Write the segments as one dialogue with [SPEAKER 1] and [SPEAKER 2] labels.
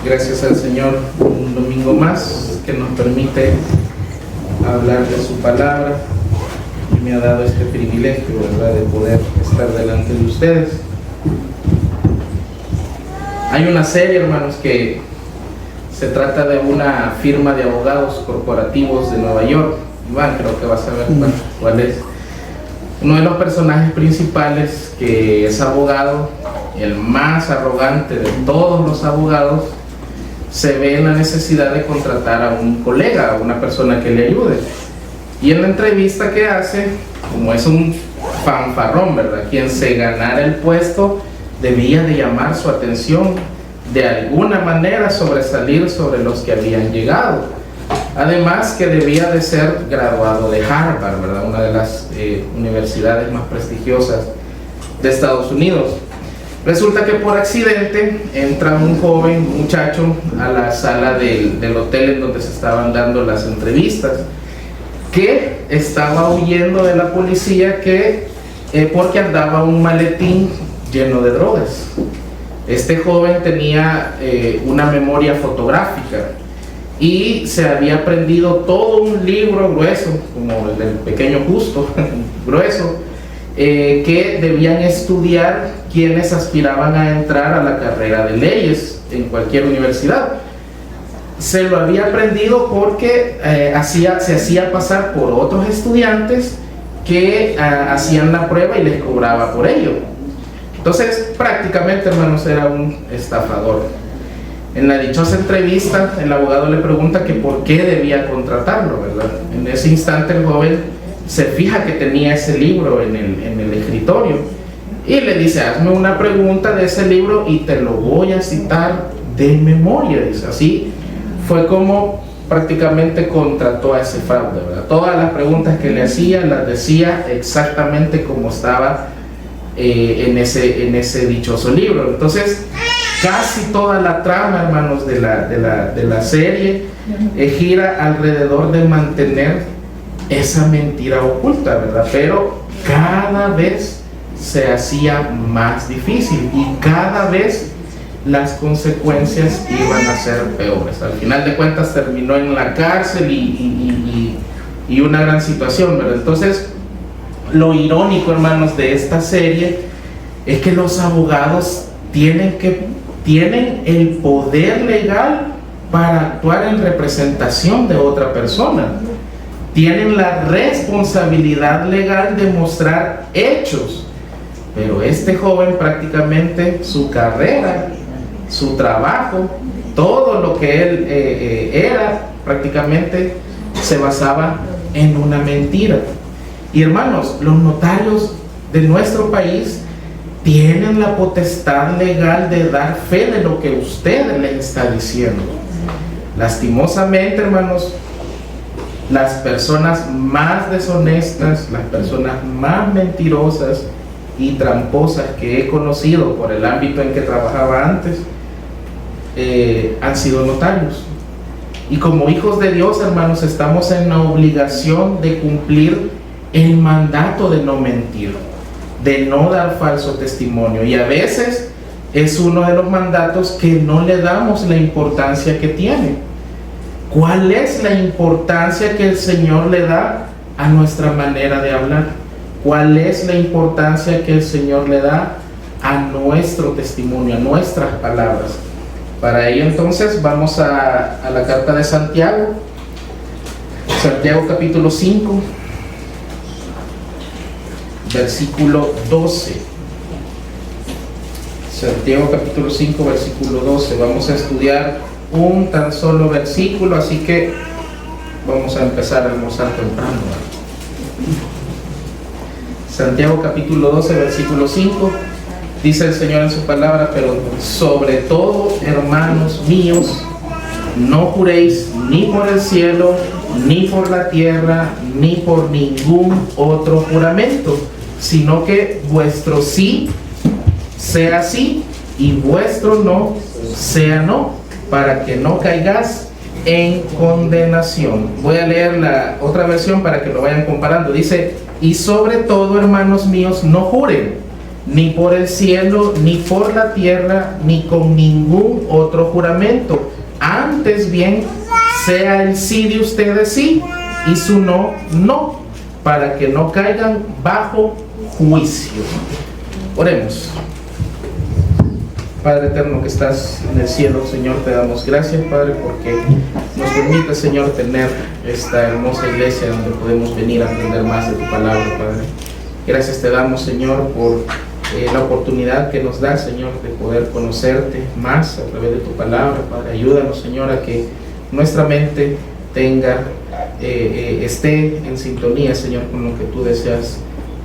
[SPEAKER 1] Gracias al Señor un domingo más que nos permite hablar de su palabra y me ha dado este privilegio, ¿verdad?, de poder estar delante de ustedes. Hay una serie, hermanos, que se trata de una firma de abogados corporativos de Nueva York. Iván, creo que vas a ver cuál es. Uno de los personajes principales, que es abogado, el más arrogante de todos los abogados, se ve en la necesidad de contratar a un colega, a una persona que le ayude. Y en la entrevista que hace, como es un fanfarrón, ¿verdad?, quien se ganara el puesto debía de llamar su atención, de alguna manera sobresalir sobre los que habían llegado. Además que debía de ser graduado de Harvard, ¿verdad?, una de las universidades más prestigiosas de Estados Unidos. Resulta que por accidente entra un joven muchacho a la sala del hotel en donde se estaban dando las entrevistas, que estaba huyendo de la policía porque andaba un maletín lleno de drogas. Este joven tenía una memoria fotográfica y se había aprendido todo un libro grueso, como el del Pequeño Justo, grueso, que debían estudiar quienes aspiraban a entrar a la carrera de leyes en cualquier universidad. Se lo había aprendido porque se hacía pasar por otros estudiantes que hacían la prueba y les cobraba por ello. Entonces, prácticamente, hermanos, era un estafador. En la dichosa entrevista, el abogado le pregunta que por qué debía contratarlo, ¿verdad? En ese instante el joven se fija que tenía ese libro en el escritorio y le dice: hazme una pregunta de ese libro y te lo voy a citar de memoria. Dice, así fue como prácticamente contrató a ese fraude, ¿verdad? Todas las preguntas que le hacía las decía exactamente como estaba en ese dichoso libro. Entonces, casi toda la trama, hermanos, de la serie gira alrededor de mantener esa mentira oculta, ¿verdad? Pero cada vez se hacía más difícil y cada vez las consecuencias iban a ser peores. Al final de cuentas terminó en la cárcel y una gran situación, ¿verdad? Entonces, lo irónico, hermanos, de esta serie es que los abogados tienen el poder legal para actuar en representación de otra persona. Tienen la responsabilidad legal de mostrar hechos. Pero este joven, prácticamente su carrera, su trabajo, todo lo que él era, prácticamente se basaba en una mentira. Y hermanos, los notarios de nuestro país tienen la potestad legal de dar fe de lo que usted le está diciendo. Lastimosamente, hermanos, las personas más deshonestas, las personas más mentirosas y tramposas que he conocido por el ámbito en que trabajaba antes, han sido notarios. Y como hijos de Dios, hermanos, estamos en la obligación de cumplir el mandato de no mentir, de no dar falso testimonio. Y a veces es uno de los mandatos que no le damos la importancia que tiene. ¿Cuál es la importancia que el Señor le da a nuestra manera de hablar? ¿Cuál es la importancia que el Señor le da a nuestro testimonio, a nuestras palabras? Para ello, entonces, vamos a la carta de Santiago. Santiago capítulo 5, versículo 12. Santiago capítulo 5, versículo 12. Vamos a estudiar un tan solo versículo, así que vamos a empezar a almorzar temprano. Santiago capítulo 12, versículo 5. Dice el Señor en su palabra: pero sobre todo, hermanos míos, no juréis ni por el cielo, ni por la tierra, ni por ningún otro juramento, sino que vuestro sí sea sí y vuestro no sea no, para que no caigas en condenación. Voy a leer la otra versión para que lo vayan comparando. Dice: y sobre todo, hermanos míos, no juren, ni por el cielo, ni por la tierra, ni con ningún otro juramento. Antes bien, sea el sí de ustedes sí, y su no, no, para que no caigan bajo juicio. Oremos. Padre eterno que estás en el cielo, Señor, te damos gracias, Padre, porque nos permite, Señor, tener esta hermosa iglesia donde podemos venir a aprender más de tu palabra, Padre. Gracias te damos, Señor, por la oportunidad que nos da, Señor, de poder conocerte más a través de tu palabra, Padre. Ayúdanos, Señor, a que nuestra mente esté en sintonía, Señor, con lo que tú deseas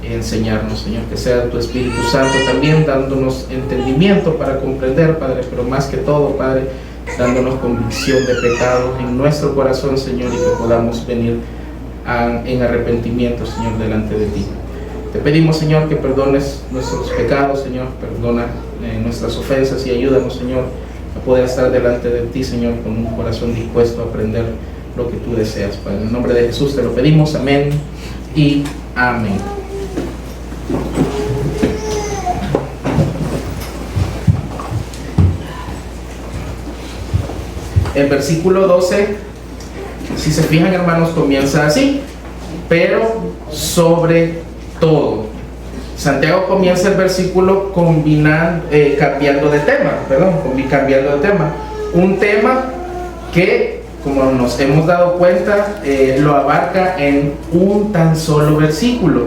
[SPEAKER 1] enseñarnos, Señor, que sea tu Espíritu Santo también dándonos entendimiento para comprender, Padre, pero más que todo, Padre, dándonos convicción de pecado en nuestro corazón, Señor, y que podamos venir en arrepentimiento, Señor, delante de ti. Te pedimos, Señor, que perdones nuestros pecados, Señor, perdona nuestras ofensas y ayúdanos, Señor, a poder estar delante de ti, Señor, con un corazón dispuesto a aprender lo que tú deseas, Padre. En el nombre de Jesús te lo pedimos, amén y amén. El versículo 12, si se fijan, hermanos, comienza así: pero sobre todo. Santiago comienza el versículo cambiando de tema. Un tema que, como nos hemos dado cuenta, lo abarca en un tan solo versículo.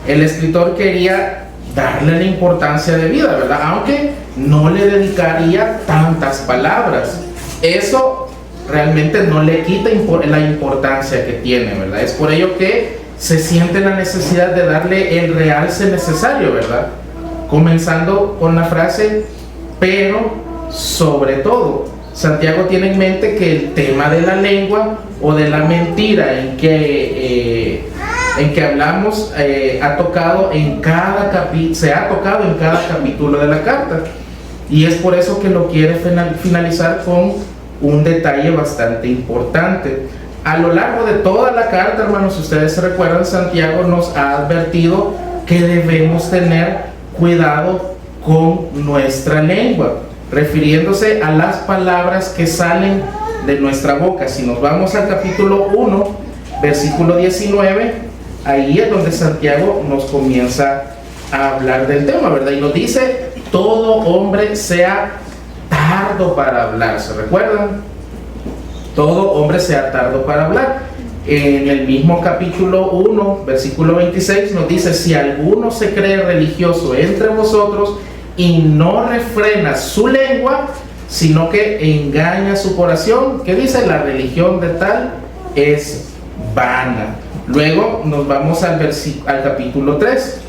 [SPEAKER 1] El escritor quería darle la importancia de vida, ¿verdad? Aunque no le dedicaría tantas palabras. Eso realmente no le quita la importancia que tiene, ¿verdad? Es por ello que se siente la necesidad de darle el realce necesario, ¿verdad? Comenzando con la frase, pero sobre todo. Santiago tiene en mente que el tema de la lengua o de la mentira en que hablamos se ha tocado en cada capítulo de la carta, y es por eso que lo quiere finalizar con un detalle bastante importante. A lo largo de toda la carta, hermanos, si ustedes se recuerdan, Santiago nos ha advertido que debemos tener cuidado con nuestra lengua, refiriéndose a las palabras que salen de nuestra boca. Si nos vamos al capítulo 1, versículo 19, ahí es donde Santiago nos comienza a hablar del tema, ¿verdad? Y nos dice: todo hombre sea tardo para hablar. ¿Se recuerdan? Todo hombre sea tardo para hablar. En el mismo capítulo 1, versículo 26 nos dice: si alguno se cree religioso entre vosotros y no refrena su lengua, sino que engaña su corazón, ¿qué dice? La religión de tal es vana. Luego nos vamos al capítulo 3,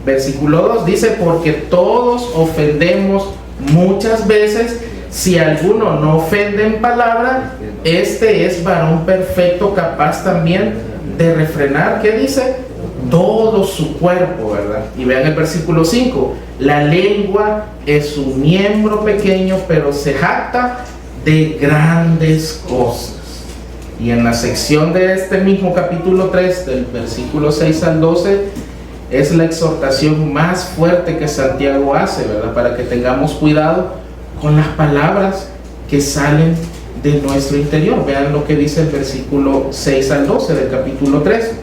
[SPEAKER 1] versículo 2, dice: porque todos ofendemos muchas veces. Si alguno no ofende en palabra, este es varón perfecto, capaz también de refrenar, ¿qué dice? Todo su cuerpo, ¿verdad? Y vean el versículo 5: la lengua es un miembro pequeño, pero se jacta de grandes cosas. Y en la sección de este mismo capítulo 3, del versículo 6 al 12, es la exhortación más fuerte que Santiago hace, ¿verdad? Para que tengamos cuidado con las palabras que salen de nuestro interior. Vean lo que dice el versículo 6 al 12 del capítulo 3.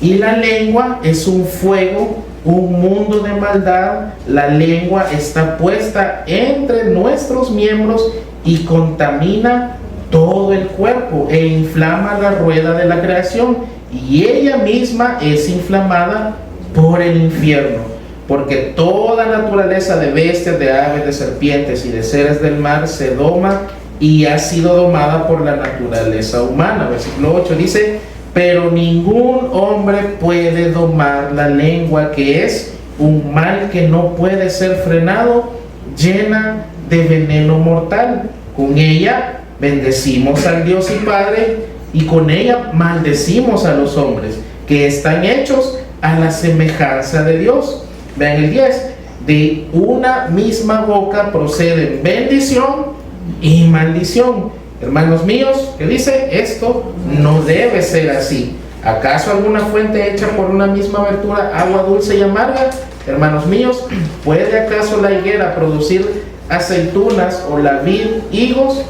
[SPEAKER 1] Y la lengua es un fuego, un mundo de maldad. La lengua está puesta entre nuestros miembros y contamina todo el cuerpo e inflama la rueda de la creación, y ella misma es inflamada por el infierno. Porque toda naturaleza de bestias, de aves, de serpientes y de seres del mar se doma y ha sido domada por la naturaleza humana. Versículo 8 dice: pero ningún hombre puede domar la lengua, que es un mal que no puede ser frenado, llena de veneno mortal. Con ella bendecimos al Dios y Padre, y con ella maldecimos a los hombres que están hechos a la semejanza de Dios. Vean el 10: de una misma boca proceden bendición y maldición. Hermanos míos, ¿qué dice? Esto no debe ser así. ¿Acaso alguna fuente hecha por una misma abertura, agua dulce y amarga? Hermanos míos, ¿puede acaso la higuera producir aceitunas o la vid higos?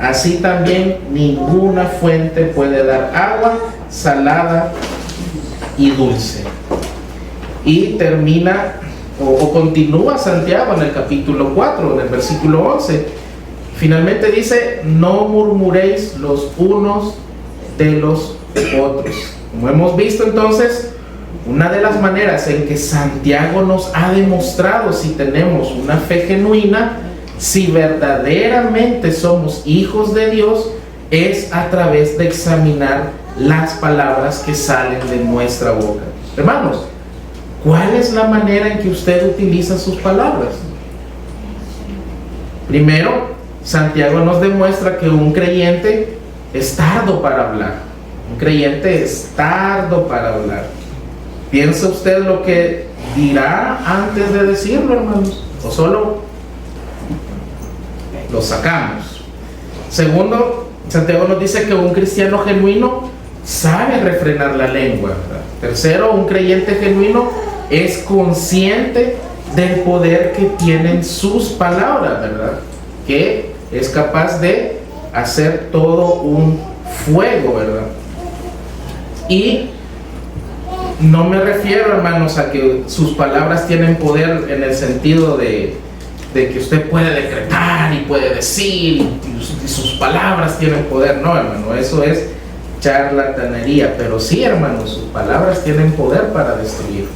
[SPEAKER 1] Así también ninguna fuente puede dar agua salada y dulce. Y termina o continúa Santiago en el capítulo 4, en el versículo 11. Finalmente dice: no murmuréis los unos de los otros. Como hemos visto entonces, una de las maneras en que Santiago nos ha demostrado si tenemos una fe genuina, si verdaderamente somos hijos de Dios, es a través de examinar las palabras que salen de nuestra boca. Hermanos, ¿cuál es la manera en que usted utiliza sus palabras? Primero, Santiago nos demuestra que un creyente es tardo para hablar. Un creyente es tardo para hablar. ¿Piensa usted lo que dirá antes de decirlo, hermanos? ¿O solo lo sacamos? Segundo, Santiago nos dice que un cristiano genuino sabe refrenar la lengua, ¿verdad? Tercero, un creyente genuino es consciente del poder que tienen sus palabras, ¿verdad? Que es capaz de hacer todo un fuego, ¿verdad? Y no me refiero, hermanos, a que sus palabras tienen poder en el sentido de que usted puede decretar y puede decir y sus palabras tienen poder. No, hermano, eso es charlatanería. Pero sí, hermanos, sus palabras tienen poder para destruir.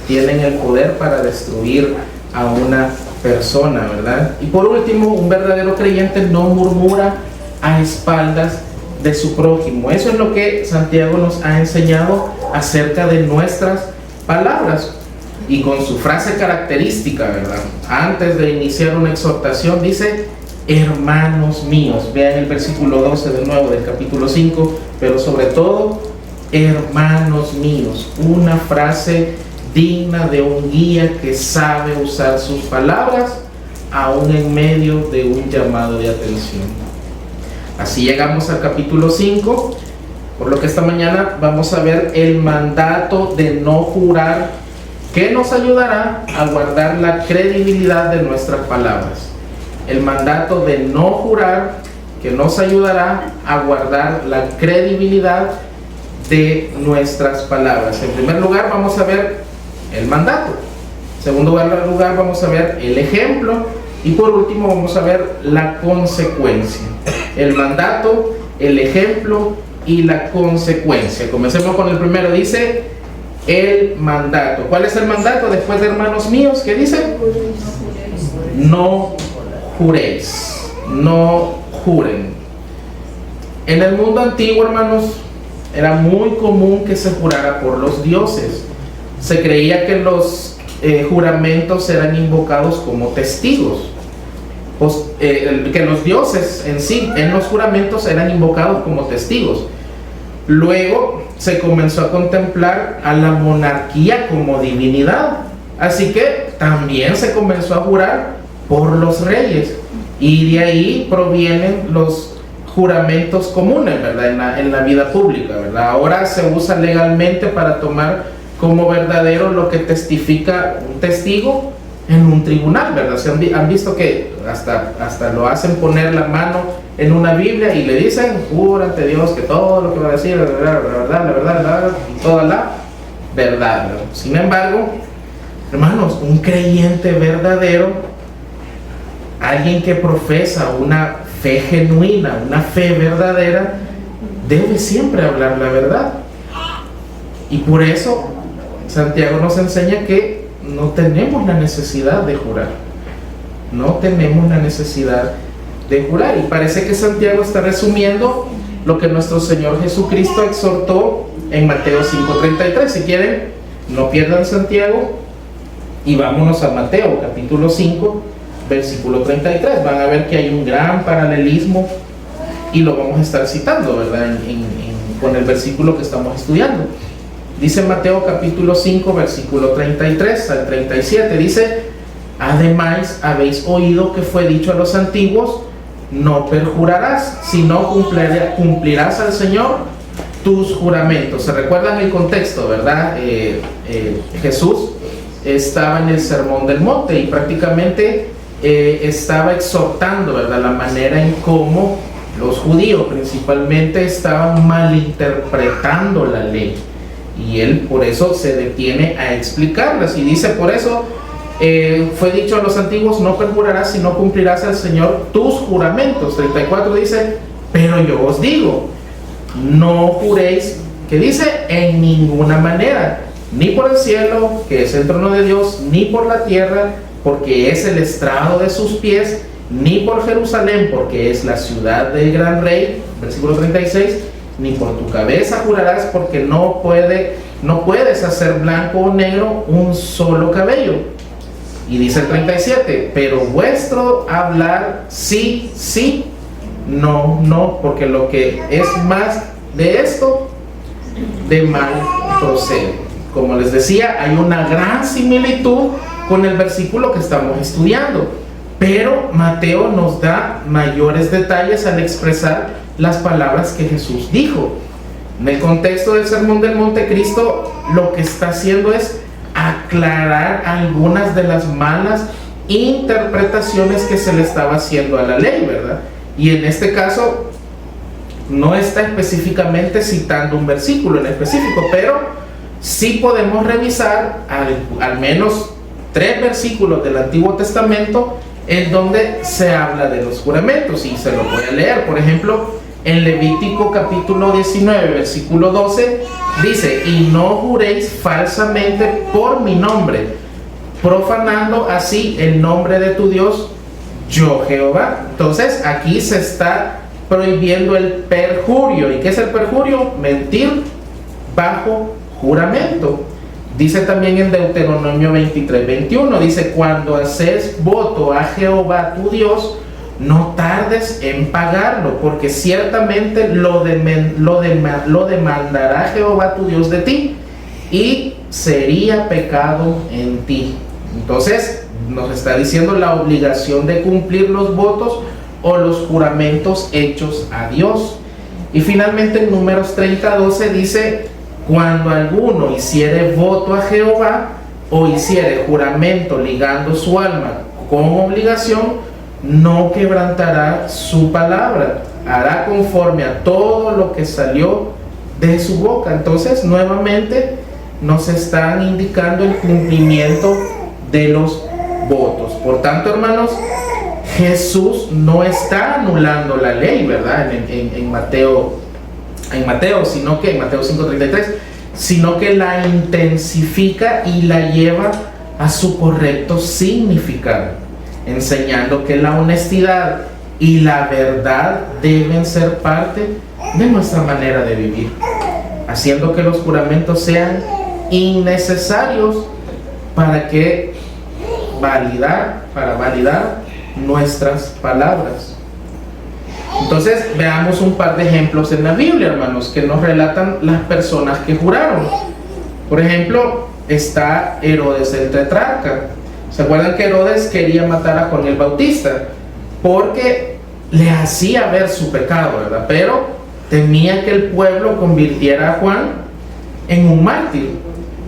[SPEAKER 1] Tienen el poder para destruir a una persona, ¿verdad? Y por último, un verdadero creyente no murmura a espaldas de su prójimo. Eso es lo que Santiago nos ha enseñado acerca de nuestras palabras. Y con su frase característica, ¿verdad? Antes de iniciar una exhortación dice: hermanos míos. Vean el versículo 12 de nuevo del capítulo 5, pero sobre todo, hermanos míos. Una frase digna de un guía que sabe usar sus palabras aún en medio de un llamado de atención. Así llegamos al capítulo 5, por lo que esta mañana vamos a ver el mandato de no jurar, que nos ayudará a guardar la credibilidad de nuestras palabras. El mandato de no jurar, que nos ayudará a guardar la credibilidad de nuestras palabras. En primer lugar, vamos a ver el mandato. En segundo lugar, vamos a ver el ejemplo. Y por último, vamos a ver la consecuencia. El mandato, el ejemplo y la consecuencia. Comencemos con el primero. Dice: el mandato. ¿Cuál es el mandato después de hermanos míos? ¿Qué dice? No juréis. No juren. En el mundo antiguo, hermanos, era muy común que se jurara por los dioses. Se creía que los juramentos eran invocados como testigos. Que los dioses en sí, en los juramentos, eran invocados como testigos. Luego se comenzó a contemplar a la monarquía como divinidad, así que también se comenzó a jurar por los reyes, y de ahí provienen los juramentos comunes, ¿verdad? En la vida pública, ¿verdad? Ahora se usa legalmente para tomar como verdadero lo que testifica un testigo en un tribunal, ¿verdad? ¿Se han visto que hasta lo hacen poner la mano en una Biblia y le dicen: jura ante Dios que todo lo que va a decir es la verdad y toda la verdad, ¿verdad? Sin embargo, hermanos, un creyente verdadero, alguien que profesa una fe genuina, una fe verdadera, debe siempre hablar la verdad. Y por eso Santiago nos enseña que no tenemos la necesidad de jurar. No tenemos la necesidad de jurar. Y parece que Santiago está resumiendo lo que nuestro Señor Jesucristo exhortó en Mateo 5:33. Si quieren, no pierdan Santiago y vámonos a Mateo capítulo 5, versículo 33. Van a ver que hay un gran paralelismo y lo vamos a estar citando, ¿verdad? Con el versículo que estamos estudiando. Dice Mateo capítulo 5, versículo 33 al 37. Dice: además habéis oído que fue dicho a los antiguos: no perjurarás, sino cumplirás al Señor tus juramentos. ¿Se recuerdan el contexto, verdad? Jesús estaba en el Sermón del Monte y prácticamente estaba exhortando, ¿verdad?, la manera en cómo los judíos principalmente estaban malinterpretando la ley. Y él por eso se detiene a explicarlas y dice, por eso fue dicho a los antiguos, no perjurarás si no cumplirás al Señor tus juramentos. 34 dice, pero yo os digo, no juréis, que dice, en ninguna manera, ni por el cielo, que es el trono de Dios, ni por la tierra, porque es el estrado de sus pies, ni por Jerusalén, porque es la ciudad del gran rey. Versículo 36, ni por tu cabeza jurarás, porque no puedes hacer blanco o negro un solo cabello. Y dice el 37, pero vuestro hablar sí, sí, no, no, porque lo que es más de esto, de mal procede. Como les decía, hay una gran similitud con el versículo que estamos estudiando, pero Mateo nos da mayores detalles al expresar las palabras que Jesús dijo. En el contexto del Sermón del Monte, Cristo lo que está haciendo es aclarar algunas de las malas interpretaciones que se le estaba haciendo a la ley, ¿verdad? Y en este caso no está específicamente citando un versículo en específico, pero sí podemos revisar al menos 3 versículos del Antiguo Testamento en donde se habla de los juramentos, y se lo voy a leer. Por ejemplo, en Levítico capítulo 19, versículo 12, dice, y no juréis falsamente por mi nombre, profanando así el nombre de tu Dios, yo Jehová. Entonces aquí se está prohibiendo el perjurio. ¿Y qué es el perjurio? Mentir bajo juramento. Dice también en Deuteronomio 23, 21, dice, cuando haces voto a Jehová tu Dios, no tardes en pagarlo, porque ciertamente lo demandará Jehová tu Dios de ti, y sería pecado en ti. Entonces nos está diciendo la obligación de cumplir los votos o los juramentos hechos a Dios. Y finalmente en Números 30:12 dice, cuando alguno hiciere voto a Jehová o hiciere juramento ligando su alma con obligación, no quebrantará su palabra, hará conforme a todo lo que salió de su boca. Entonces nuevamente nos están indicando el cumplimiento de los votos. Por tanto, hermanos, Jesús no está anulando la ley, ¿verdad? En Mateo, sino que en Mateo 5:33, sino que la intensifica y la lleva a su correcto significado, enseñando que la honestidad y la verdad deben ser parte de nuestra manera de vivir, haciendo que los juramentos sean innecesarios para validar nuestras palabras. Entonces veamos un par de ejemplos en la Biblia, hermanos, que nos relatan las personas que juraron. Por ejemplo, está Herodes el tetrarca. ¿Se acuerdan que Herodes quería matar a Juan el Bautista? Porque le hacía ver su pecado, ¿verdad? Pero temía que el pueblo convirtiera a Juan en un mártir.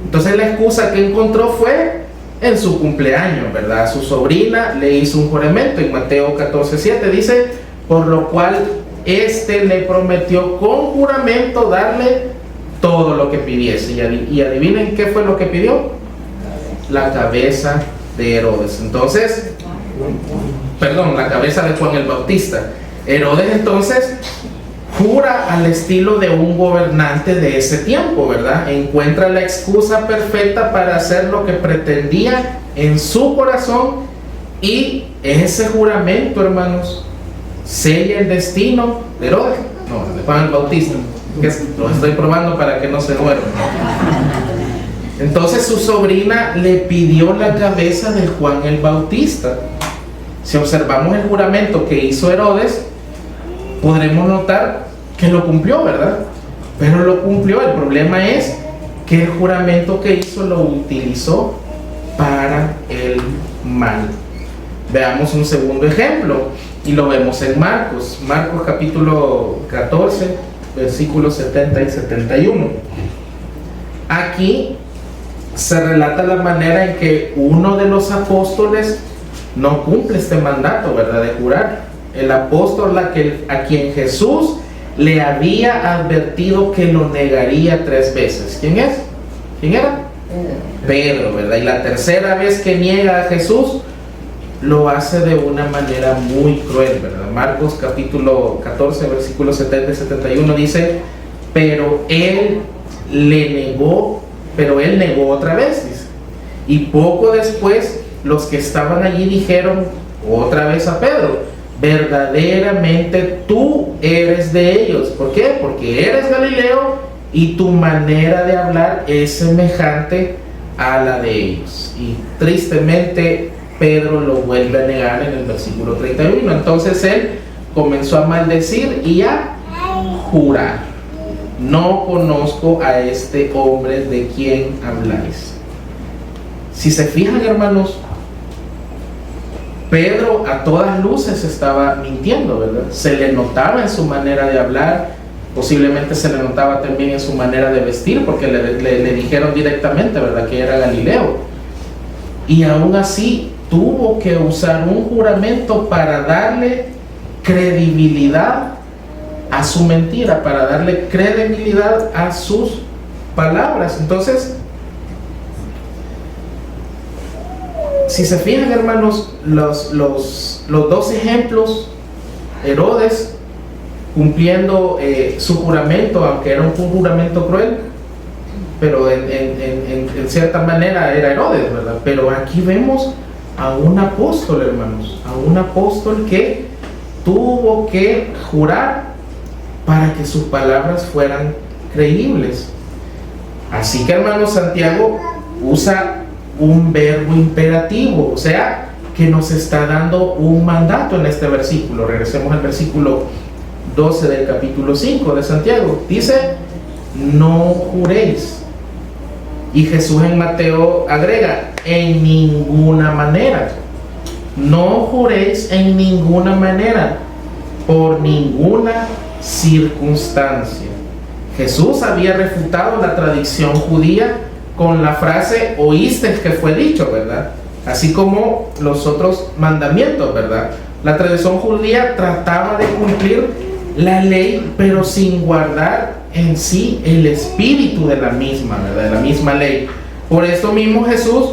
[SPEAKER 1] Entonces la excusa que encontró fue en su cumpleaños, ¿verdad? Su sobrina le hizo un juramento. En Mateo 14:7 dice, por lo cual le prometió con juramento darle todo lo que pidiese. Y adivinen qué fue lo que pidió: la cabeza de Herodes. Entonces, la cabeza de Juan el Bautista. Herodes entonces jura al estilo de un gobernante de ese tiempo, ¿verdad? Encuentra la excusa perfecta para hacer lo que pretendía en su corazón, y ese juramento, hermanos, sella el destino de Herodes, de Juan el Bautista, que lo estoy probando para que no se duerma. Entonces su sobrina le pidió la cabeza de Juan el Bautista. Si observamos el juramento que hizo Herodes, podremos notar que lo cumplió, ¿verdad? Pero lo cumplió. El problema es que el juramento que hizo lo utilizó para el mal. Veamos un segundo ejemplo, y lo vemos en Marcos capítulo 14, versículos 70 y 71. Aquí se relata la manera en que uno de los apóstoles no cumple este mandato, ¿verdad?, de jurar. El apóstol a quien Jesús le había advertido que lo negaría 3 veces. ¿Quién es? ¿Quién era? Pedro, ¿verdad? Y la tercera vez que niega a Jesús, lo hace de una manera muy cruel, ¿verdad? Marcos capítulo 14, versículos 70 y 71 dice, pero él negó otra vez, dice. Y poco después, los que estaban allí dijeron otra vez a Pedro, verdaderamente tú eres de ellos. ¿Por qué? Porque eres Galileo y tu manera de hablar es semejante a la de ellos. Y tristemente Pedro lo vuelve a negar en el versículo 31. Entonces él comenzó a maldecir y a jurar: no conozco a este hombre de quien habláis. Si se fijan, hermanos, Pedro a todas luces estaba mintiendo, ¿verdad? Se le notaba en su manera de hablar, posiblemente se le notaba también en su manera de vestir, porque le dijeron directamente, ¿verdad?, que era Galileo. Y aún así tuvo que usar un juramento para darle credibilidad a su mentira, para darle credibilidad a sus palabras. Entonces, si se fijan, hermanos, los 2 ejemplos, Herodes cumpliendo su juramento, aunque era un juramento cruel, pero en cierta manera era Herodes, ¿verdad? Pero aquí vemos a un apóstol, hermanos, a un apóstol que tuvo que jurar para que sus palabras fueran creíbles. Así que, hermanos, Santiago usa un verbo imperativo, o sea, que nos está dando un mandato en este versículo. Regresemos al versículo 12 del capítulo 5 de Santiago. Dice, no juréis. Y Jesús en Mateo agrega, en ninguna manera. No juréis en ninguna manera, por ninguna circunstancia. Jesús había refutado la tradición judía con la frase, oíste que fue dicho, ¿verdad? Así como los otros mandamientos, ¿verdad? La tradición judía trataba de cumplir la ley, pero sin guardar en sí el espíritu de la misma, ¿verdad?, de la misma ley. Por esto mismo Jesús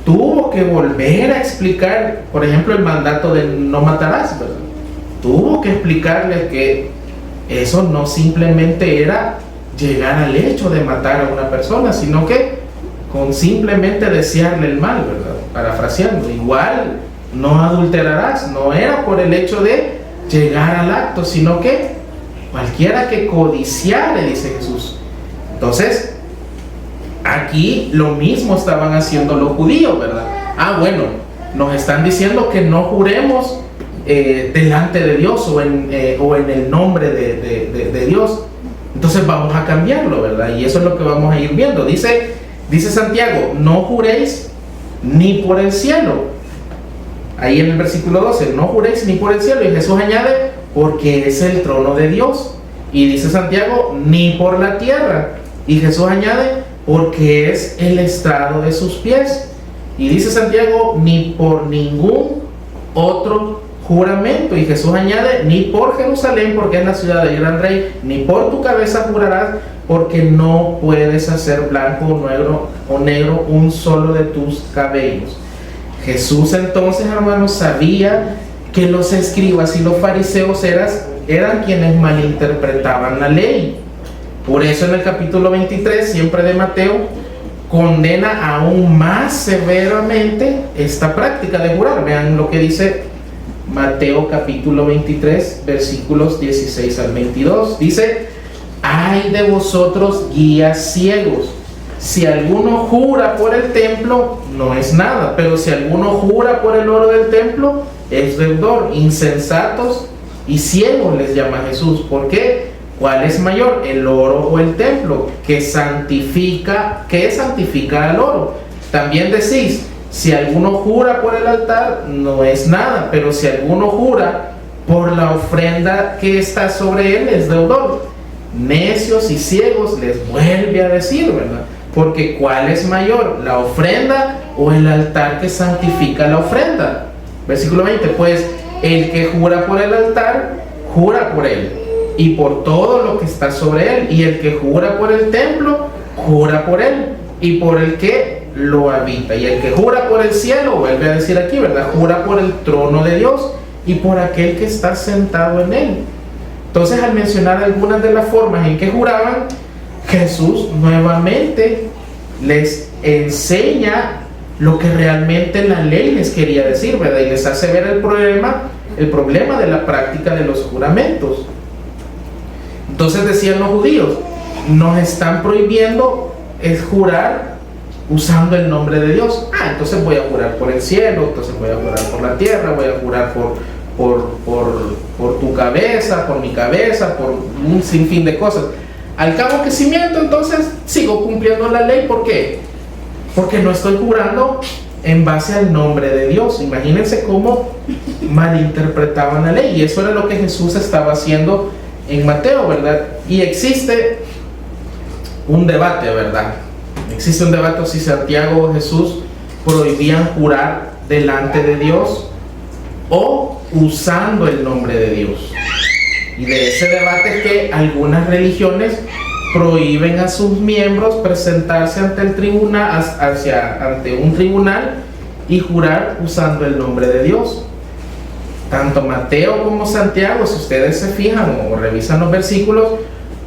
[SPEAKER 1] tuvo que volver a explicar, por ejemplo, el mandato de no matarás, ¿verdad? Tuvo que explicarles que eso no simplemente era llegar al hecho de matar a una persona, sino que con simplemente desearle el mal, ¿verdad? Parafraseando, igual no adulterarás, no era por el hecho de llegar al acto, sino que cualquiera que codiciare, dice Jesús. Entonces, aquí lo mismo estaban haciendo los judíos, ¿verdad? Bueno, nos están diciendo que no juremos delante de Dios o en el nombre de Dios. Entonces vamos a cambiarlo, ¿verdad? Y eso es lo que vamos a ir viendo. Dice Santiago, no juréis ni por el cielo. Ahí en el versículo 12, no juréis ni por el cielo. Y Jesús añade, porque es el trono de Dios. Y dice Santiago, ni por la tierra. Y Jesús añade, porque es el estrado de sus pies. Y dice Santiago, ni por ningún otro juramento. Y Jesús añade, ni por Jerusalén, porque es la ciudad del gran rey, ni por tu cabeza jurarás, porque no puedes hacer blanco o negro un solo de tus cabellos. Jesús entonces, hermanos, sabía que los escribas y los fariseos eran quienes malinterpretaban la ley. Por eso en el capítulo 23, siempre de Mateo, condena aún más severamente esta práctica de jurar. Vean lo que dice Mateo capítulo 23, versículos 16 al 22. Dice, ay de vosotros guías ciegos, si alguno jura por el templo, no es nada, pero si alguno jura por el oro del templo, es deudor. Insensatos y ciegos les llama Jesús. ¿Por qué? ¿Cuál es mayor, el oro o el templo? ¿Qué santifica al oro? También decís, si alguno jura por el altar, no es nada, pero si alguno jura por la ofrenda que está sobre él, es deudor. necios y ciegos, les vuelve a decir, ¿verdad? Porque ¿cuál es mayor, la ofrenda o el altar que santifica la ofrenda? Versículo 20, pues el que jura por el altar, jura por él y por todo lo que está sobre él, y el que jura por el templo, jura por él y por el que lo habita, y el que jura por el cielo, vuelve a decir aquí, ¿verdad? Jura por el trono de Dios y por aquel que está sentado en él. Entonces, al mencionar algunas de las formas en que juraban, Jesús nuevamente les enseña lo que realmente la ley les quería decir, ¿verdad? Y les hace ver el problema de la práctica de los juramentos. Entonces decían los judíos, nos están prohibiendo es jurar usando el nombre de Dios. Entonces voy a jurar por el cielo, entonces voy a jurar por la tierra, voy a jurar por tu cabeza, por mi cabeza, por un sinfín de cosas. Al cabo que si miento, entonces sigo cumpliendo la ley. ¿Por qué? Porque no estoy jurando en base al nombre de Dios. Imagínense cómo malinterpretaban la ley, y eso era lo que Jesús estaba haciendo en Mateo, ¿verdad? Y existe un debate, ¿verdad? Existe un debate si Santiago o Jesús prohibían jurar delante de Dios o usando el nombre de Dios. Y de ese debate es que algunas religiones prohíben a sus miembros presentarse ante el tribunal, ante un tribunal, y jurar usando el nombre de Dios. Tanto Mateo como Santiago, si ustedes se fijan o revisan los versículos,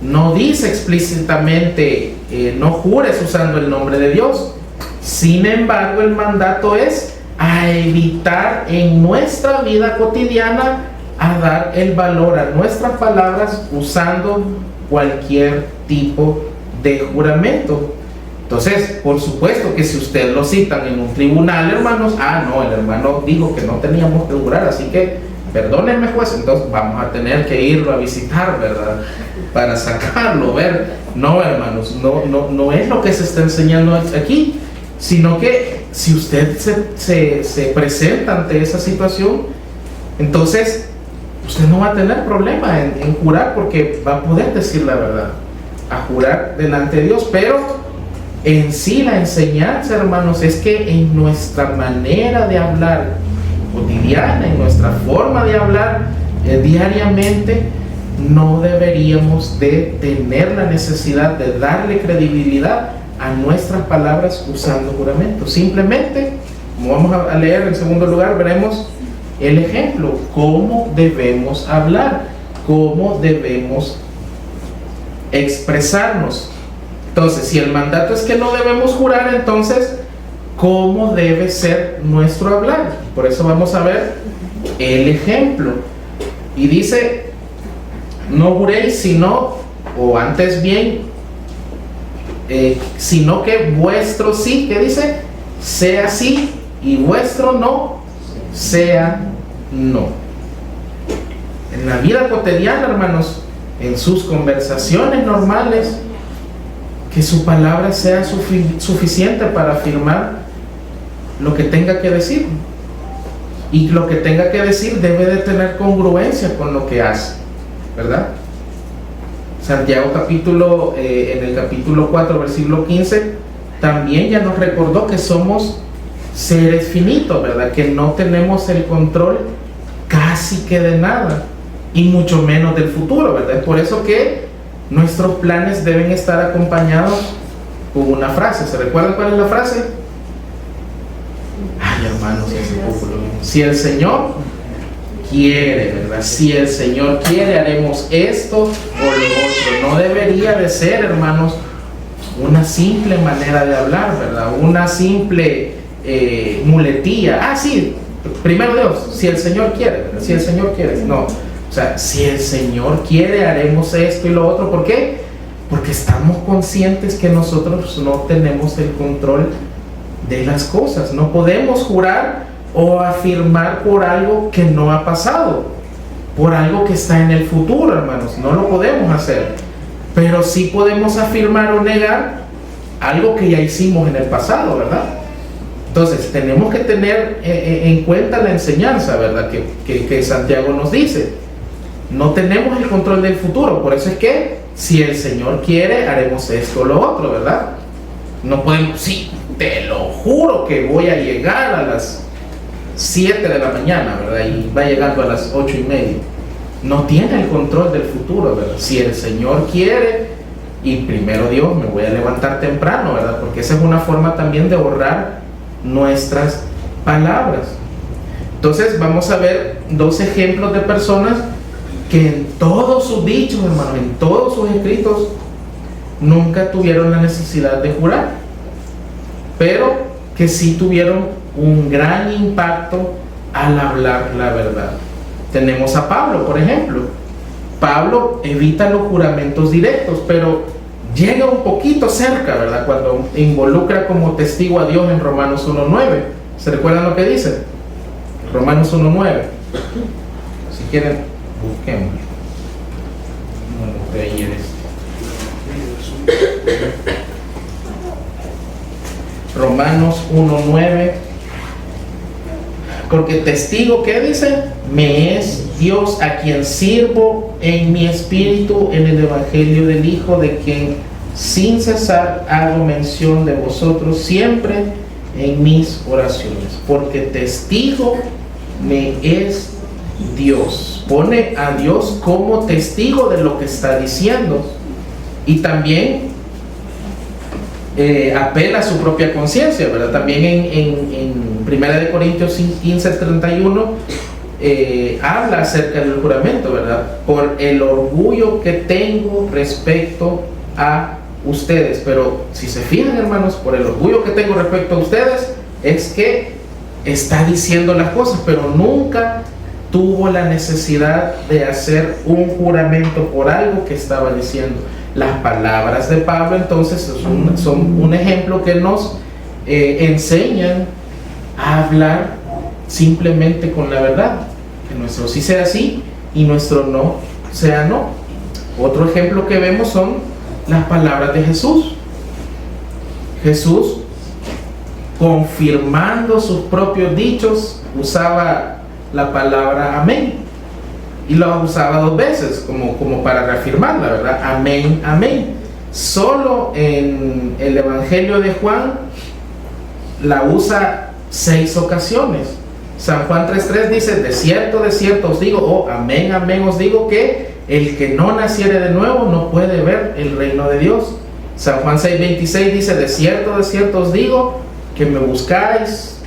[SPEAKER 1] no dice explícitamente no jures usando el nombre de Dios. Sin embargo, el mandato es a evitar en nuestra vida cotidiana a dar el valor a nuestras palabras usando cualquier tipo de juramento. Entonces, por supuesto que si usted lo citan en un tribunal, hermanos, no, el hermano dijo que no teníamos que jurar, así que perdónenme, juez, entonces vamos a tener que irlo a visitar, ¿verdad? Para sacarlo, ver. No, hermanos, no es lo que se está enseñando aquí, sino que si usted se presenta ante esa situación, entonces usted no va a tener problema en jurar, porque va a poder decir la verdad, a jurar delante de Dios. Pero en sí la enseñanza, hermanos, es que en nuestra manera de hablar cotidiana, en nuestra forma de hablar diariamente, no deberíamos de tener la necesidad de darle credibilidad a nuestras palabras usando juramentos. Simplemente, como vamos a leer en segundo lugar, veremos el ejemplo, cómo debemos hablar, cómo debemos expresarnos. Entonces, si el mandato es que no debemos jurar, entonces, ¿cómo debe ser nuestro hablar? Por eso vamos a ver el ejemplo. Y dice, no juréis sino, o antes bien, sino que vuestro sí, ¿qué dice? Sea sí, y vuestro no, sea no. En la vida cotidiana, hermanos, en sus conversaciones normales, que su palabra sea suficiente para afirmar lo que tenga que decir, y lo que tenga que decir debe de tener congruencia con lo que hace, ¿verdad? Santiago en el capítulo 4, versículo 15, también ya nos recordó que somos seres finitos, ¿verdad? Que no tenemos el control casi que de nada, y mucho menos del futuro, ¿verdad? Es por eso que nuestros planes deben estar acompañados con una frase. ¿Se recuerdan cuál es la frase? Hermanos, si el Señor quiere, ¿verdad? Si el Señor quiere, haremos esto o lo otro. No debería de ser, hermanos, una simple manera de hablar, ¿verdad? Una simple muletilla. Sí, primero Dios, si el Señor quiere, ¿verdad? Si el Señor quiere. No, o sea, si el Señor quiere, haremos esto y lo otro. ¿Por qué? Porque estamos conscientes que nosotros no tenemos el control de las cosas. No podemos jurar o afirmar por algo que no ha pasado, por algo que está en el futuro, hermanos. No lo podemos hacer, pero sí podemos afirmar o negar algo que ya hicimos en el pasado, ¿verdad? Entonces tenemos que tener en cuenta la enseñanza, ¿verdad? Que Santiago nos dice, no tenemos el control del futuro. Por eso es que si el Señor quiere, haremos esto o lo otro, ¿verdad? No podemos, sí, te lo juro que voy a llegar a las 7 de la mañana, ¿verdad? Y va llegando a las 8:30. No tiene el control del futuro, ¿verdad? Si el Señor quiere, y primero Dios, me voy a levantar temprano, ¿verdad? Porque esa es una forma también de ahorrar nuestras palabras. Entonces vamos a ver 2 ejemplos de personas que en todos sus dichos, hermanos, en todos sus escritos, nunca tuvieron la necesidad de jurar, pero que sí tuvieron un gran impacto al hablar la verdad. Tenemos a Pablo, por ejemplo. Pablo evita los juramentos directos, pero llega un poquito cerca, ¿verdad? Cuando involucra como testigo a Dios en Romanos 1:9. ¿Se recuerdan lo que dice? Romanos 1:9. Si quieren, busquemos. Bueno, ahí Romanos 1:9. Porque testigo, ¿qué dice? Me es Dios a quien sirvo en mi espíritu en el evangelio del Hijo, de quien sin cesar hago mención de vosotros siempre en mis oraciones. Porque testigo me es Dios. Pone a Dios como testigo de lo que está diciendo. Y también apela a su propia conciencia, ¿verdad? También en 1 Corintios 15:31 habla acerca del juramento, ¿verdad? Por el orgullo que tengo respecto a ustedes. Pero si se fijan, hermanos, por el orgullo que tengo respecto a ustedes, es que está diciendo las cosas, pero nunca tuvo la necesidad de hacer un juramento por algo que estaba diciendo. Las palabras de Pablo entonces son un ejemplo que nos enseñan a hablar simplemente con la verdad, que nuestro sí sea sí y nuestro no sea no. Otro ejemplo que vemos son las palabras de Jesús. Jesús, confirmando sus propios dichos, usaba la palabra amén. Y lo usaba 2 veces como para reafirmarla, ¿verdad? Amén, amén. Solo en el Evangelio de Juan la usa 6 ocasiones. San Juan 3:3 dice: de cierto os digo, oh, amén, amén os digo, que el que no naciere de nuevo no puede ver el reino de Dios. San Juan 6:26 dice: de cierto os digo, que me buscáis,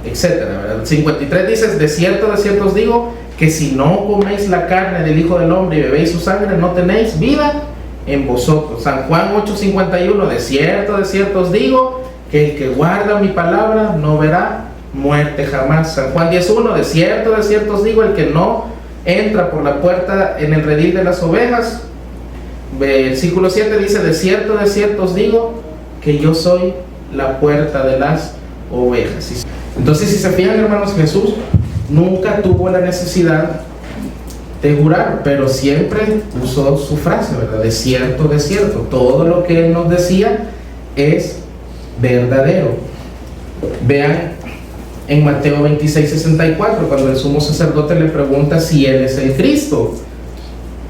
[SPEAKER 1] etcétera, ¿verdad? 53 dice: de cierto os digo, que si no coméis la carne del Hijo del Hombre y bebéis su sangre, no tenéis vida en vosotros. San Juan 8:51: de cierto os digo, que el que guarda mi palabra no verá muerte jamás. San Juan 10:1: de cierto os digo, el que no entra por la puerta en el redil de las ovejas. Versículo 7 dice: de cierto os digo, que yo soy la puerta de las ovejas. Entonces, si se fijan, hermanos, Jesús nunca tuvo la necesidad de jurar, pero siempre usó su frase, ¿verdad? De cierto. Todo lo que él nos decía es verdadero. Vean en Mateo 26:64, cuando el sumo sacerdote le pregunta si él es el Cristo,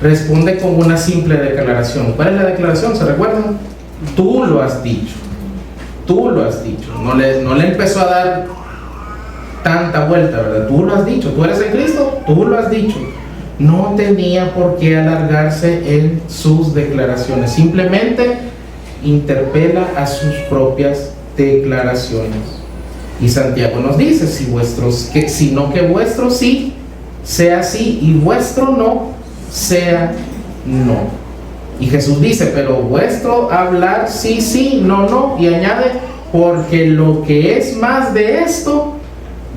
[SPEAKER 1] responde con una simple declaración. ¿Cuál es la declaración? ¿Se recuerdan? Tú lo has dicho. No le empezó a dar tanta vuelta, ¿verdad? Tú lo has dicho. ¿Tú eres el Cristo? Tú lo has dicho. No tenía por qué alargarse en sus declaraciones. Simplemente interpela a sus propias declaraciones. Y Santiago nos dice: sino que vuestro sí sea sí y vuestro no sea no. Y Jesús dice: pero vuestro hablar sí, no, y añade: porque lo que es más de esto,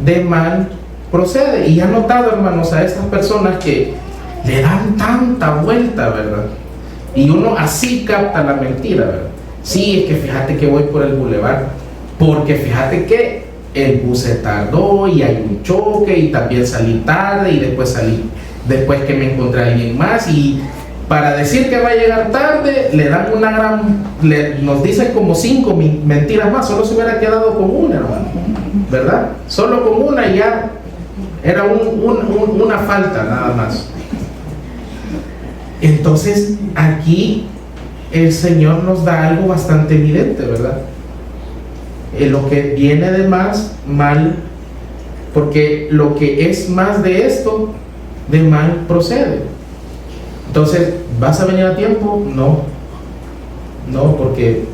[SPEAKER 1] de mal procede. Y han notado, hermanos, a estas personas que le dan tanta vuelta, ¿verdad? Y uno así capta la mentira, ¿verdad? Sí, es que fíjate que voy por el bulevar, porque fíjate que el bus se tardó y hay un choque, y también salí tarde, y después que me encontré a alguien más, y para decir que va a llegar tarde le dan nos dicen como 5 mentiras más. Solo se hubiera quedado con una, hermano, ¿verdad? Solo con una ya era una falta nada más. Entonces, aquí el Señor nos da algo bastante evidente, ¿verdad? Lo que viene de más, mal, porque lo que es más de esto, de mal procede. Entonces, ¿vas a venir a tiempo? No, porque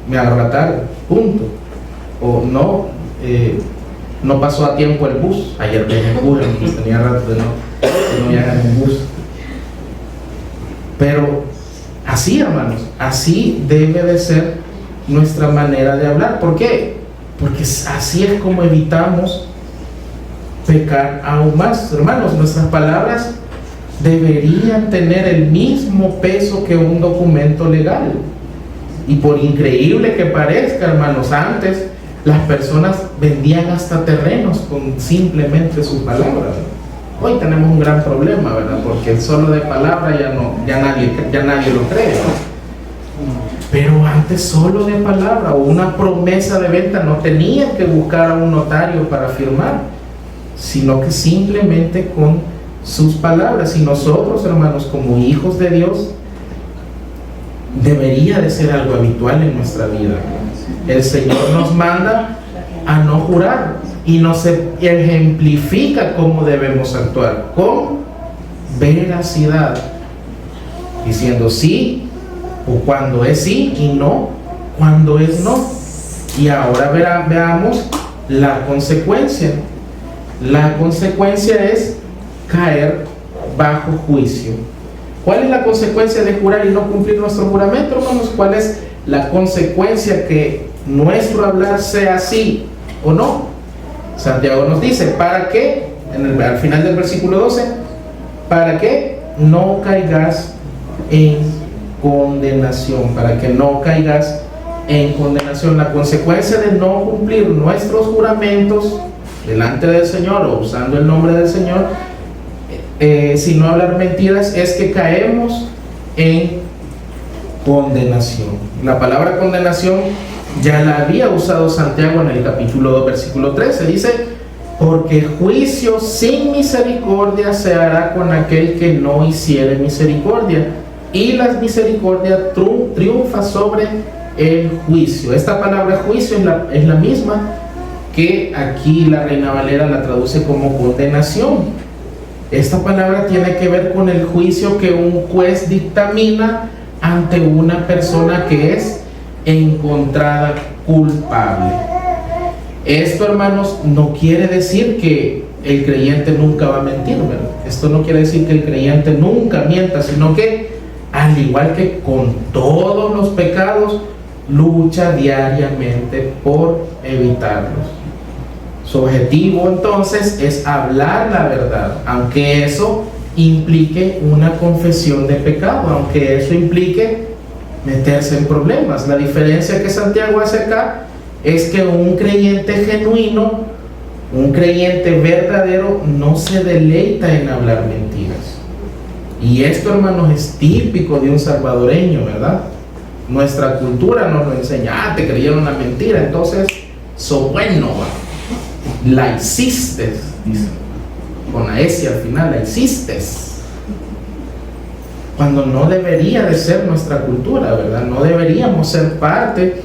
[SPEAKER 1] me agarra tarde, punto. O no pasó a tiempo el bus. Ayer venía en bus, entonces tenía rato de no viajar en bus. Pero así, hermanos, así debe de ser nuestra manera de hablar. ¿Por qué? Porque así es como evitamos pecar aún más. Hermanos, nuestras palabras deberían tener el mismo peso que un documento legal. Y por increíble que parezca, hermanos, antes las personas vendían hasta terrenos con simplemente su palabra. Hoy tenemos un gran problema, ¿verdad? Porque solo de palabra ya nadie lo cree, ¿no? Pero antes solo de palabra o una promesa de venta no tenían que buscar a un notario para firmar, sino que simplemente con sus palabras. Y nosotros, hermanos, como hijos de Dios, debería de ser algo habitual en nuestra vida. El Señor nos manda a no jurar y nos ejemplifica cómo debemos actuar, con veracidad, diciendo sí o cuando es sí y no cuando es no. Y ahora veamos la consecuencia. La consecuencia es caer bajo juicio. ¿Cuál es la consecuencia de jurar y no cumplir nuestro juramento, hermanos? ¿Cuál es la consecuencia que nuestro hablar sea sí o no? Santiago nos dice, ¿para qué? Al final del versículo 12, ¿para qué no caigas en condenación? Para que no caigas en condenación. La consecuencia de no cumplir nuestros juramentos delante del Señor o usando el nombre del Señor, sin no hablar mentiras, es que caemos en condenación. La palabra condenación ya la había usado Santiago en el capítulo 2, versículo 13. Dice, porque juicio sin misericordia se hará con aquel que no hiciere misericordia, y la misericordia triunfa sobre el juicio. Esta palabra juicio es la misma que aquí la Reina Valera la traduce como condenación. Esta palabra tiene que ver con el juicio que un juez dictamina ante una persona que es encontrada culpable. Esto, hermanos, no quiere decir que el creyente nunca va a mentir, ¿verdad? Esto no quiere decir que el creyente nunca mienta, sino que, al igual que con todos los pecados, lucha diariamente por evitarlos. Su objetivo, entonces, es hablar la verdad, aunque eso implique una confesión de pecado, aunque eso implique meterse en problemas. La diferencia que Santiago hace acá es que un creyente genuino, un creyente verdadero, no se deleita en hablar mentiras. Y esto, hermanos, es típico de un salvadoreño, ¿verdad? Nuestra cultura nos lo enseña. Te creyeron una mentira, entonces so bueno, la hiciste, dice, con la S al final, la hiciste. Cuando no debería de ser nuestra cultura, ¿verdad? No deberíamos ser parte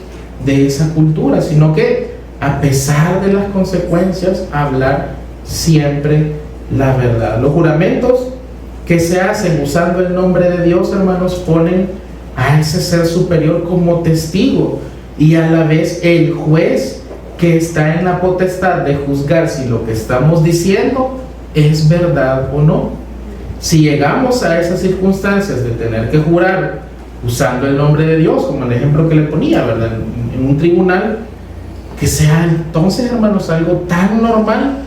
[SPEAKER 1] de esa cultura, sino que, a pesar de las consecuencias, hablar siempre la verdad. Los juramentos que se hacen usando el nombre de Dios, hermanos, ponen a ese ser superior como testigo y a la vez el juez que está en la potestad de juzgar si lo que estamos diciendo es verdad o no. Si llegamos a esas circunstancias de tener que jurar usando el nombre de Dios, como el ejemplo que le ponía, ¿verdad? En un tribunal, que sea entonces, hermanos, algo tan normal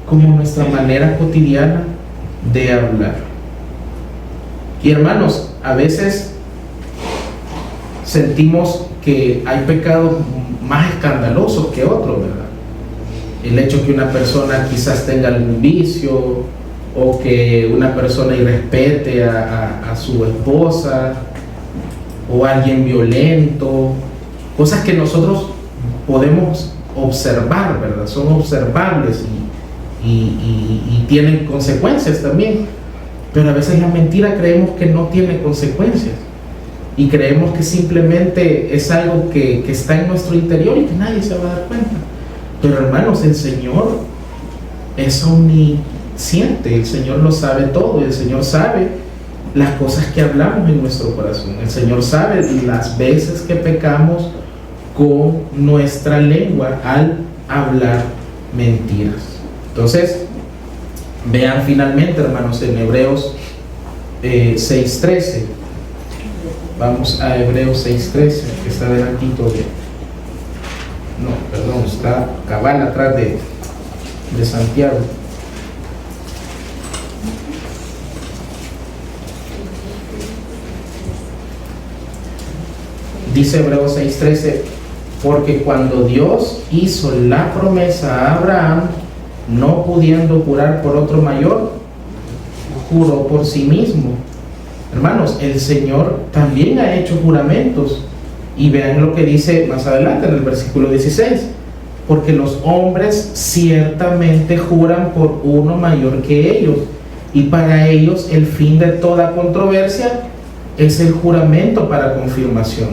[SPEAKER 1] como nuestra manera cotidiana de hablar. Y, hermanos, a veces sentimos que hay pecados más escandalosos que otros, ¿verdad? El hecho que una persona quizás tenga algún vicio, o que una persona irrespete a su esposa, o alguien violento, cosas que nosotros podemos observar, ¿verdad? Son observables y tienen consecuencias también. Pero a veces la mentira creemos que no tiene consecuencias y creemos que simplemente es algo que está en nuestro interior y que nadie se va a dar cuenta. Pero hermanos, el Señor es omnisciente, el Señor lo sabe todo, el Señor sabe las cosas que hablamos en nuestro corazón, el Señor sabe las veces que pecamos con nuestra lengua al hablar mentiras. Entonces, vean finalmente, hermanos, en Hebreos 6:13. Vamos a Hebreos 6:13, que está delantito de... No, perdón, está cabal atrás de Santiago. Dice Hebreos 6:13, porque cuando Dios hizo la promesa a Abraham, no pudiendo jurar por otro mayor, juró por sí mismo. Hermanos, el Señor también ha hecho juramentos. Y vean lo que dice más adelante en el versículo 16. Porque los hombres ciertamente juran por uno mayor que ellos. Y para ellos el fin de toda controversia es el juramento para confirmación.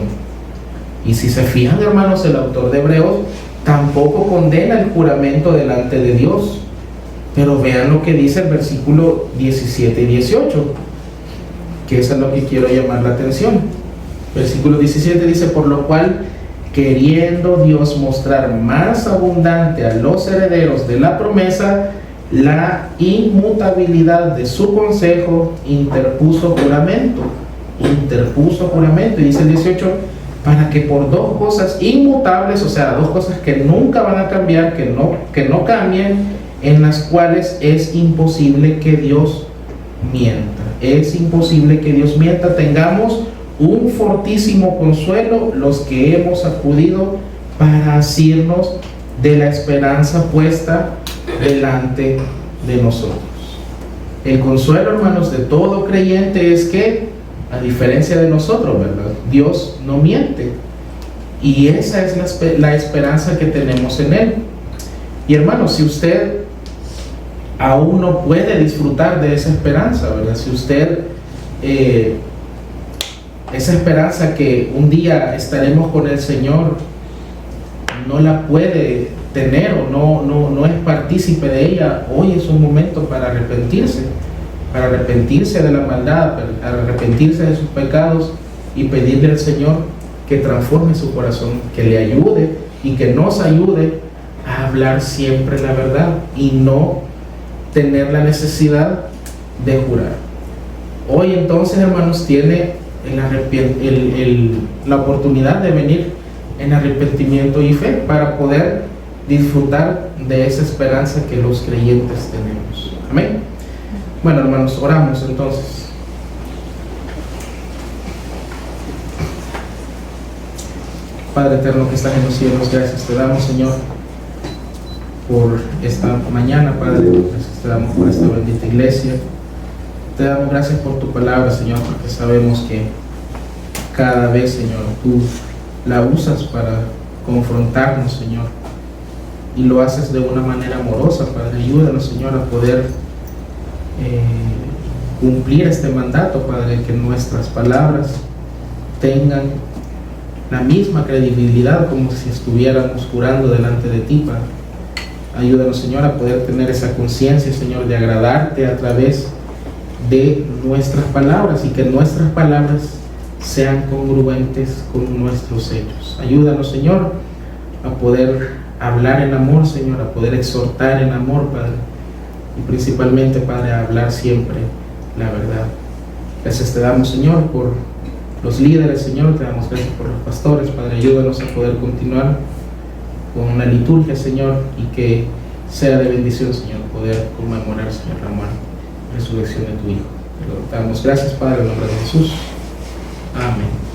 [SPEAKER 1] Y si se fijan, hermanos, el autor de Hebreos tampoco condena el juramento delante de Dios. Pero vean lo que dice el versículo 17 y 18, que eso es lo que quiero llamar la atención. Versículo 17 dice, por lo cual, queriendo Dios mostrar más abundante a los herederos de la promesa la inmutabilidad de su consejo, interpuso juramento. Y dice el 18, para que por dos cosas inmutables, o sea, dos cosas que nunca van a cambiar, que no cambien, en las cuales es imposible que Dios mienta. Es imposible que Dios mienta. Tengamos un fortísimo consuelo los que hemos acudido para asirnos de la esperanza puesta delante de nosotros. El consuelo, hermanos, de todo creyente es que, a diferencia de nosotros, ¿verdad?, Dios no miente. Y esa es la esperanza que tenemos en Él. Y hermanos, si usted aún no puede disfrutar de esa esperanza, ¿verdad?, si usted esa esperanza que un día estaremos con el Señor no la puede tener o no es partícipe de ella, hoy es un momento para arrepentirse de la maldad, para arrepentirse de sus pecados y pedirle al Señor que transforme su corazón, que le ayude y que nos ayude a hablar siempre la verdad y no tener la necesidad de jurar. Hoy entonces, hermanos, tiene la oportunidad de venir en arrepentimiento y fe para poder disfrutar de esa esperanza que los creyentes tenemos. Amén. Bueno, hermanos, oramos entonces. Padre eterno que estás en los cielos, gracias te damos, Señor, por esta mañana, Padre. Gracias te damos por esta bendita iglesia. Te damos gracias por tu palabra, Señor, porque sabemos que cada vez, Señor, tú la usas para confrontarnos, Señor, y lo haces de una manera amorosa, Padre. Ayúdanos, Señor, a poder cumplir este mandato, Padre, que nuestras palabras tengan la misma credibilidad como si estuviéramos jurando delante de ti, Padre. Ayúdanos, Señor, a poder tener esa conciencia, Señor, de agradarte a través de nuestras palabras y que nuestras palabras sean congruentes con nuestros hechos. Ayúdanos, Señor, a poder hablar en amor, Señor, a poder exhortar en amor, Padre, y principalmente, Padre, a hablar siempre la verdad. Gracias te damos, Señor, por los líderes, Señor, te damos gracias por los pastores, Padre. Ayúdanos a poder continuar con la liturgia, Señor, y que sea de bendición, Señor, poder conmemorar, Señor, la muerte y resurrección de tu Hijo. Te damos gracias, Padre, en el nombre de Jesús. Amén.